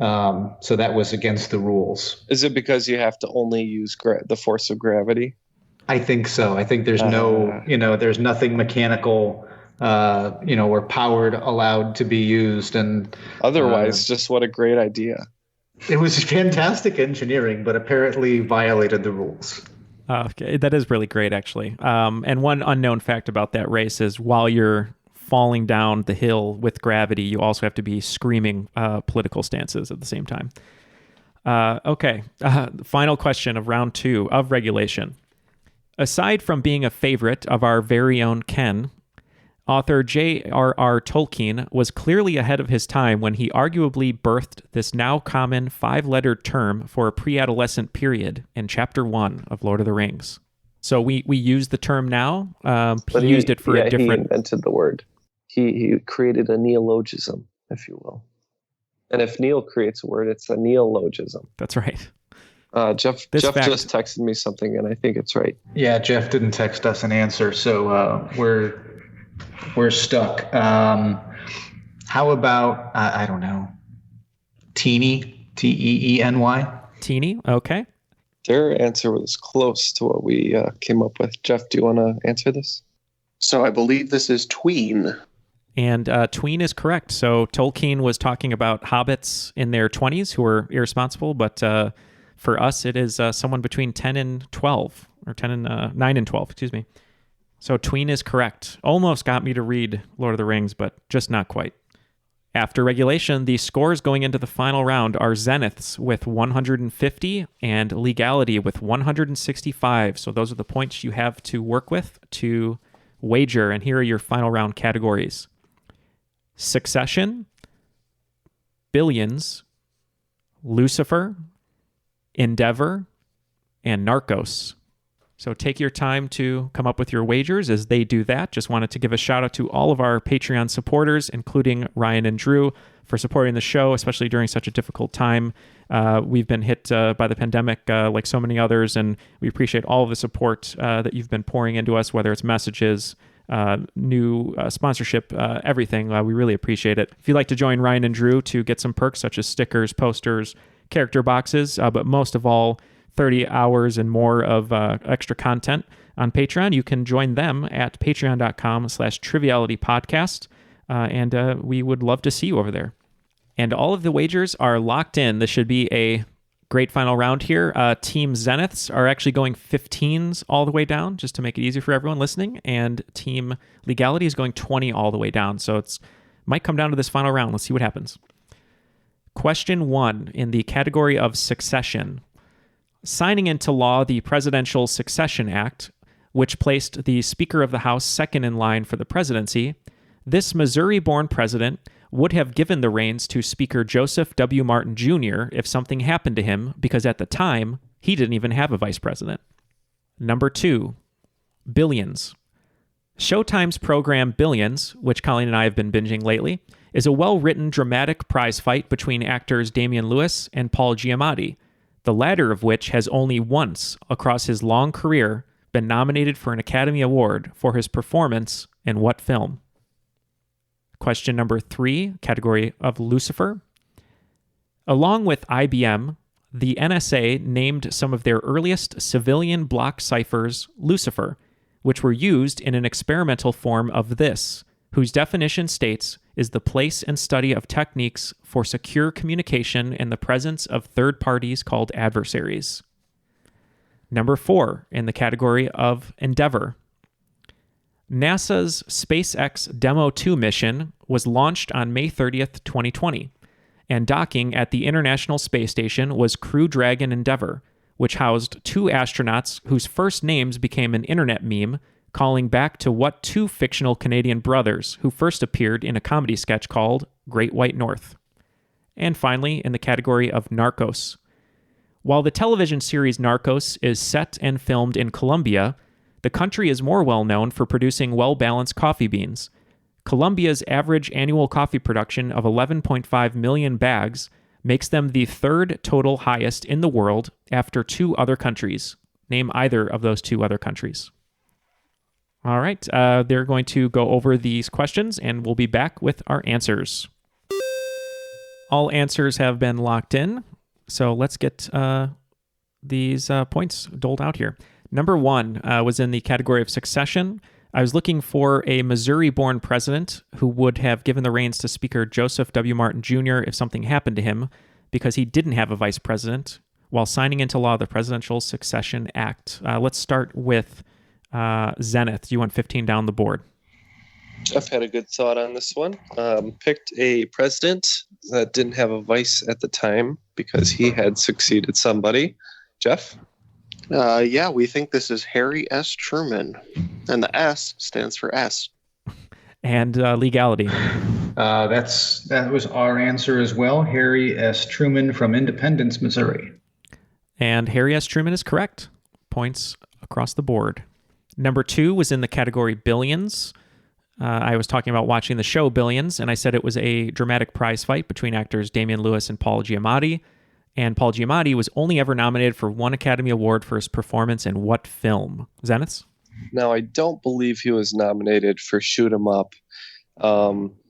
So that was against the rules. Is it because you have to only use the force of gravity? I think so. I think there's there's nothing mechanical, or powered allowed to be used. And otherwise, just what a great idea. It was fantastic engineering, but apparently violated the rules. Okay, that is really great, actually. And one unknown fact about that race is while you're falling down the hill with gravity, you also have to be screaming political stances at the same time. Okay, final question of round 2 of regulation. Aside from being a favorite of our very own Ken, author J.R.R. Tolkien was clearly ahead of his time when he arguably birthed this now common 5-lettered term for a pre-adolescent period in Chapter 1 of Lord of the Rings. So we use the term now. He used it for a different... He invented the word. He created a neologism, if you will. And if Neal creates a word, it's a neologism. That's right. Jeff just texted me something, and I think it's right. Yeah, Jeff didn't text us an answer, so we're stuck. How about, I don't know, teeny, Teeny? Teeny, okay. Their answer was close to what we came up with. Jeff, do you want to answer this? So I believe this is tween. And tween is correct. So Tolkien was talking about hobbits in their 20s who were irresponsible, but for us, it is someone between 10 and 12, or 9 and 12, excuse me. So tween is correct. Almost got me to read Lord of the Rings, but just not quite. After regulation, the scores going into the final round are Zeniths with 150 and Legality with 165. So those are the points you have to work with to wager. And here are your final round categories: Succession, Billions, Lucifer, Endeavor, and Narcos. So take your time to come up with your wagers as they do that. Just wanted to give a shout out to all of our Patreon supporters, including Ryan and Drew, for supporting the show, especially during such a difficult time. We've been hit by the pandemic like so many others, and we appreciate all of the support that you've been pouring into us, whether it's messages, new sponsorship, everything. We really appreciate it. If you'd like to join Ryan and Drew to get some perks such as stickers, posters, character boxes, but most of all, 30 hours and more of extra content on Patreon, you can join them at patreon.com/trivialitypodcast. And we would love to see you over there. And all of the wagers are locked in. This should be a great final round here. Team Zeniths are actually going 15s all the way down, just to make it easy for everyone listening. And Team Legality is going 20 all the way down. So it's might come down to this final round. Let's see what happens. Question 1 in the category of succession. Signing into law the Presidential Succession Act, which placed the Speaker of the House second in line for the presidency, this Missouri-born president would have given the reins to Speaker Joseph W. Martin Jr. if something happened to him, because at the time, he didn't even have a vice president. Number 2, Billions. Showtime's program Billions, which Colleen and I have been binging lately, is a well-written dramatic prize fight between actors Damian Lewis and Paul Giamatti, the latter of which has only once across his long career been nominated for an Academy Award for his performance in what film? Question number 3, category of Lucifer. Along with IBM, the NSA named some of their earliest civilian block ciphers Lucifer, which were used in an experimental form of this, whose definition states is the place and study of techniques for secure communication in the presence of third parties called adversaries. Number 4, in the category of Endeavor. NASA's SpaceX Demo 2 mission was launched on May 30th, 2020, and docking at the International Space Station was Crew Dragon Endeavour, which housed 2 astronauts whose first names became an internet meme, calling back to what 2 fictional Canadian brothers who first appeared in a comedy sketch called Great White North. And finally, in the category of Narcos. While the television series Narcos is set and filmed in Colombia, the country is more well known for producing well-balanced coffee beans. Colombia's average annual coffee production of 11.5 million bags makes them the 3rd total highest in the world after 2 other countries. Name either of those 2 other countries. All right, they're going to go over these questions, and we'll be back with our answers. All answers have been locked in, so let's get these points doled out here. Number 1 was in the category of succession. I was looking for a Missouri-born president who would have given the reins to Speaker Joseph W. Martin Jr. if something happened to him, because he didn't have a vice president, while signing into law the Presidential Succession Act. Let's start with Zenith. You went 15 down the board. Jeff had a good thought on this one. Picked a president that didn't have a vice at the time because he had succeeded somebody. Jeff? Yeah, we think this is Harry S. Truman, and the S stands for S. And Legality. That was our answer as well. Harry S. Truman from Independence, Missouri. And Harry S. Truman is correct. Points across the board. Number 2 was in the category Billions. I was talking about watching the show Billions, and I said it was a dramatic prize fight between actors Damian Lewis and Paul Giamatti. And Paul Giamatti was only ever nominated for 1 Academy Award for his performance in what film? Zeniths? Now, I don't believe he was nominated for Shoot 'Em Up.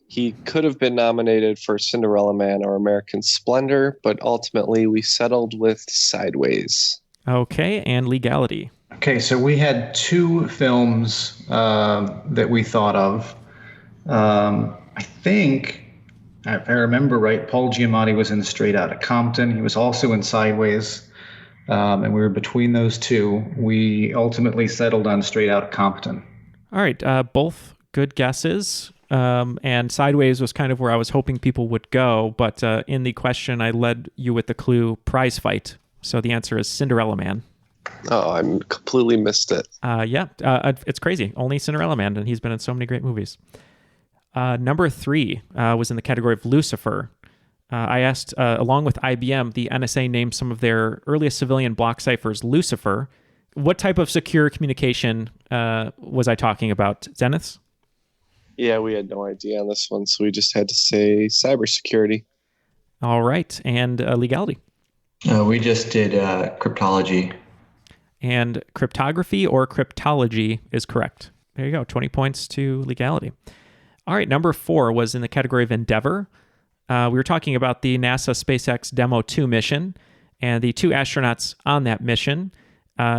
He could have been nominated for Cinderella Man or American Splendor, but ultimately we settled with Sideways. Okay, and Legality. Okay, so we had 2 films that we thought of. I think, if I remember right, Paul Giamatti was in Straight Outta Compton. He was also in Sideways, and we were between those 2. We ultimately settled on Straight Outta Compton. All right, both good guesses. And Sideways was kind of where I was hoping people would go, but in the question, I led you with the clue prize fight. So the answer is Cinderella Man. Oh, I completely missed it. It's crazy. Only Cinderella Man, and he's been in so many great movies. Number 3 was in the category of Lucifer. I asked, along with IBM, the NSA named some of their earliest civilian block ciphers Lucifer. What type of secure communication was I talking about? Zeniths? Yeah, we had no idea on this one, so we just had to say cybersecurity. All right, and Legality. We just did cryptology. And cryptography or cryptology is correct. There you go, 20 points to Legality. All right, number 4 was in the category of Endeavor. We were talking about the NASA SpaceX Demo 2 mission, And the two astronauts on that mission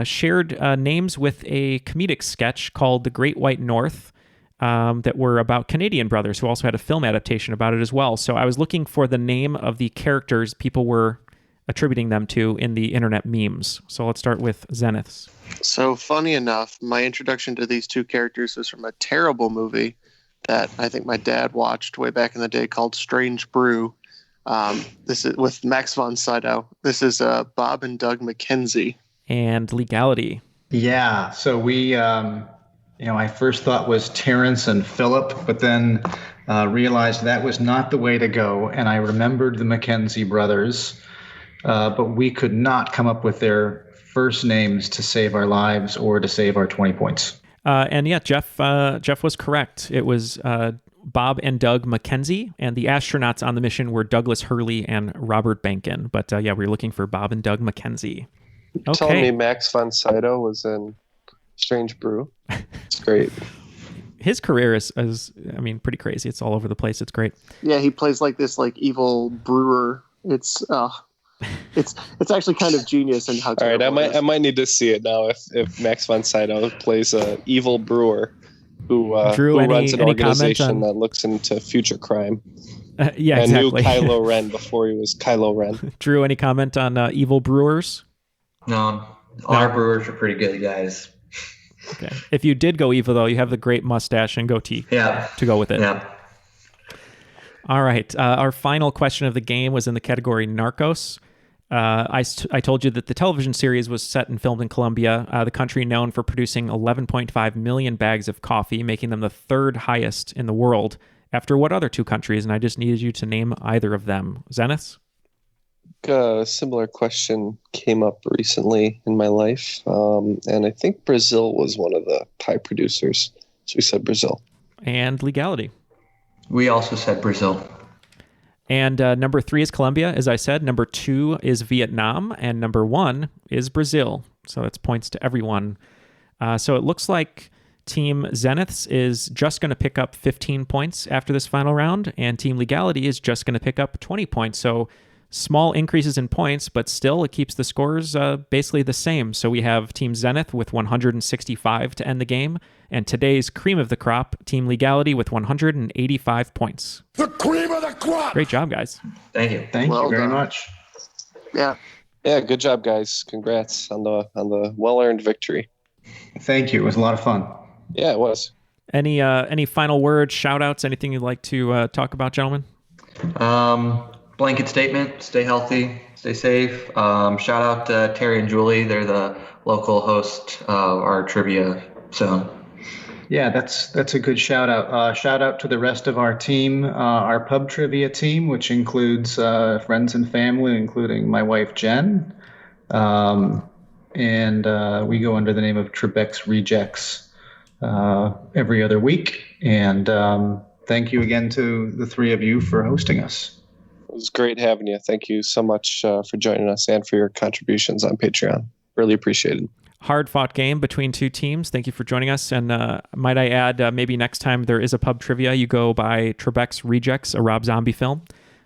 shared names with a comedic sketch called The Great White North that were about Canadian brothers who also had a film adaptation about it as well. So I was looking for the name of the characters people were attributing them to in the internet memes. So let's start with Zenith's. So funny enough, my introduction to these two characters was from a terrible movie that I think my dad watched way back in the day called Strange Brew. This is with Max von Sydow. This is Bob and Doug McKenzie. And Legality. Yeah, so we, I first thought was Terrence and Philip, but then realized that was not the way to go. And I remembered the McKenzie brothers, but we could not come up with their first names to save our lives or to save our 20 points. And yeah, Jeff was correct. It was Bob and Doug McKenzie, and the astronauts on the mission were Douglas Hurley and Robert Bankin. But we were looking for Bob and Doug McKenzie. Okay. Telling me Max von Sydow was in Strange Brew. It's great. His career is pretty crazy. It's all over the place. It's great. Yeah, he plays like this evil brewer. It's actually kind of genius in how. All right, I might need to see it now. If Max von Sydow plays a evil brewer who runs an organization that looks into future crime. Yeah, and exactly. knew Kylo Ren before he was Kylo Ren. Drew, any comment on evil brewers? No, our brewers are pretty good guys. Okay. If you did go evil, though, you have the great mustache and goatee to go with it. Yeah. All right. Our final question of the game was in the category Narcos. I told you that the television series was set and filmed in Colombia, the country known for producing 11.5 million bags of coffee, making them the third highest in the world. After what other two countries? And I just needed you to name either of them. Zenith? A similar question came up recently in my life, and I think Brazil was one of the pie producers. So we said Brazil. And Legality? We also said Brazil. And number 3 is Colombia, as I said. Number 2 is Vietnam. And number 1 is Brazil. So that's points to everyone. So it looks like Team Zeniths is just going to pick up 15 points after this final round. And Team Legality is just going to pick up 20 points. So small increases in points, but still it keeps the scores basically the same. So we have Team Zenith with 165 to end the game, and today's cream of the crop, Team Legality, with 185 points. The cream of the crop! Great job, guys. Thank you. Thank you very much. Yeah. Yeah, good job, guys. Congrats on the well-earned victory. Thank you. It was a lot of fun. Yeah, it was. Any final words, shout-outs, anything you'd like to talk about, gentlemen? Blanket statement, stay healthy, stay safe. Shout out to Terry and Julie. They're the local host of our trivia zone. Yeah, that's a good shout out. Shout out to the rest of our team, our pub trivia team, which includes friends and family, including my wife, Jen. And we go under the name of Trebek's Rejects every other week. And thank you again to the three of you for hosting us. It was great having you. Thank you so much for joining us and for your contributions on Patreon. Really appreciate it. Hard-fought game between two teams. Thank you for joining us. And might I add, maybe next time there is a pub trivia, you go by Trebek's Rejects, a Rob Zombie film,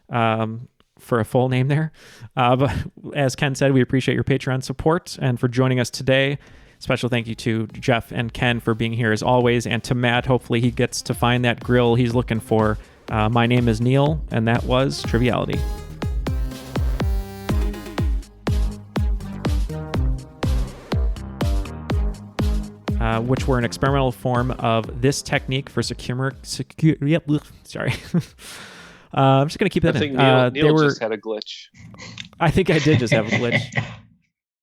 for a full name there. But as Ken said, we appreciate your Patreon support and for joining us today. Special thank you to Jeff and Ken for being here as always, and to Matt. Hopefully he gets to find that grill he's looking for. My name is Neal, and that was Triviality. Which were an experimental form of this technique for sorry. I'm just going to keep that in. I think Neal just had a glitch. I think I did just have a glitch.